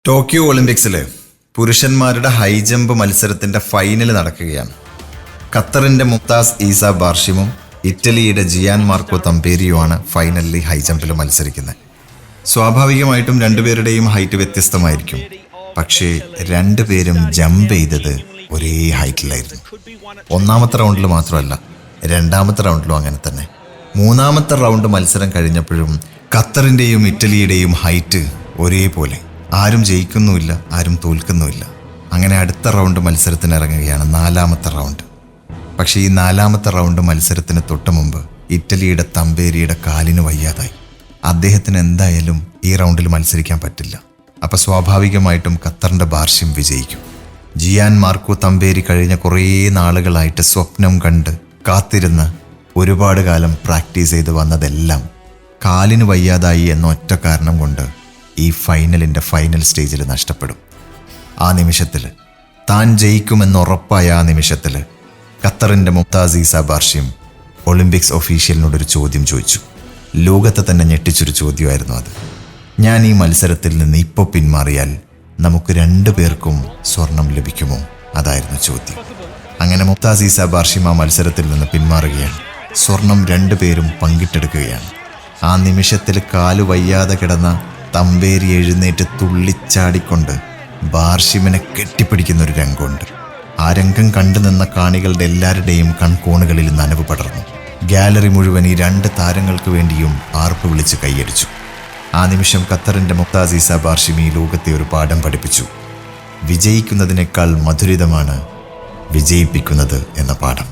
Tokyo ഒളിമ്പിക്സിൽ പുരുഷന്മാരുടെ high jump മത്സരത്തിൻ്റെ ഫൈനൽ നടക്കുകയാണ്. ഖത്തറിൻ്റെ മുംതാസ് ഈസ ബാർഷിമും ഇറ്റലിയുടെ ജിയാൻ മാർക്കോ തമ്പേരിയുമാണ് ഫൈനലിൽ ഹൈ ജമ്പിൽ മത്സരിക്കുന്നത്. സ്വാഭാവികമായിട്ടും രണ്ടുപേരുടെയും ഹൈറ്റ് വ്യത്യസ്തമായിരിക്കും. പക്ഷേ രണ്ടുപേരും ജമ്പ് ചെയ്തത് ഒരേ ഹൈറ്റിലായിരുന്നു. ഒന്നാമത്തെ റൗണ്ടിൽ മാത്രമല്ല, രണ്ടാമത്തെ റൗണ്ടിലും അങ്ങനെ തന്നെ. മൂന്നാമത്തെ റൗണ്ട് മത്സരം കഴിഞ്ഞപ്പോഴും ഖത്തറിൻ്റെയും ഇറ്റലിയുടെയും ഹൈറ്റ് ഒരേപോലെ. ആരും ജയിക്കുന്നുമില്ല, ആരും തോൽക്കുന്നുമില്ല. അങ്ങനെ അടുത്ത റൗണ്ട് മത്സരത്തിന് ഇറങ്ങുകയാണ്, നാലാമത്തെ റൗണ്ട്. പക്ഷേ ഈ നാലാമത്തെ റൗണ്ട് മത്സരത്തിന് തൊട്ട് മുമ്പ് ഇറ്റലിയുടെ തമ്പേരിയുടെ കാലിന് വയ്യാതായി. അദ്ദേഹത്തിന് എന്തായാലും ഈ റൗണ്ടിൽ മത്സരിക്കാൻ പറ്റില്ല. അപ്പോൾ സ്വാഭാവികമായിട്ടും ഖത്തറിൻ്റെ ബാർഷിം വിജയിക്കും. ജിയാൻ മാർക്കോ തമ്പേരി കഴിഞ്ഞ കുറേ നാളുകളായിട്ട് സ്വപ്നം കണ്ട് കാത്തിരുന്ന് ഒരുപാട് കാലം പ്രാക്ടീസ് ചെയ്ത് വന്നതെല്ലാം കാലിന് വയ്യാതായി എന്ന ഒറ്റ കാരണം കൊണ്ട് ഈ ഫൈനലിൻ്റെ ഫൈനൽ സ്റ്റേജിൽ നഷ്ടപ്പെടും. ആ നിമിഷത്തിൽ, താൻ ജയിക്കുമെന്നുറപ്പായ ആ നിമിഷത്തിൽ ഖത്തറിൻ്റെ മുംതാസ് ഈസ ബാർഷിം ഒളിമ്പിക്സ് ഒഫീഷ്യലിനോടൊരു ചോദ്യം ചോദിച്ചു. ലോകത്തെ തന്നെ ഞെട്ടിച്ചൊരു ചോദ്യമായിരുന്നു അത്. ഞാൻ ഈ മത്സരത്തിൽ നിന്ന് ഇപ്പോൾ പിന്മാറിയാൽ നമുക്ക് രണ്ടു പേർക്കും സ്വർണം ലഭിക്കുമോ? അതായിരുന്നു ചോദ്യം. അങ്ങനെ മുംതാസ് ഈസ ബാർഷിം ആ മത്സരത്തിൽ നിന്ന് പിന്മാറുകയാണ്. സ്വർണം രണ്ടുപേരും പങ്കിട്ടെടുക്കുകയാണ്. ആ നിമിഷത്തിൽ കാലു വയ്യാതെ കിടന്ന തമ്പേരി എഴുന്നേറ്റ് തുള്ളിച്ചാടിക്കൊണ്ട് ബാർഷിമിനെ കെട്ടിപ്പിടിക്കുന്ന ഒരു രംഗമുണ്ട്. ആ രംഗം കണ്ടു നിന്ന കാണികളുടെ എല്ലാവരുടെയും കൺകോണുകളിൽ നനവ് പടർന്നു. ഗാലറി മുഴുവൻ ഈ രണ്ട് താരങ്ങൾക്ക് വേണ്ടിയും ആർപ്പ് വിളിച്ച് കൈയടിച്ചു. ആ നിമിഷം ഖത്തറിൻ്റെ മുംതാസ് ഈസ ബാർഷിം ഈ ലോകത്തെ ഒരു പാഠം പഠിപ്പിച്ചു. വിജയിക്കുന്നതിനേക്കാൾ മധുരിതമാണ് വിജയിപ്പിക്കുന്നത് എന്ന പാഠം.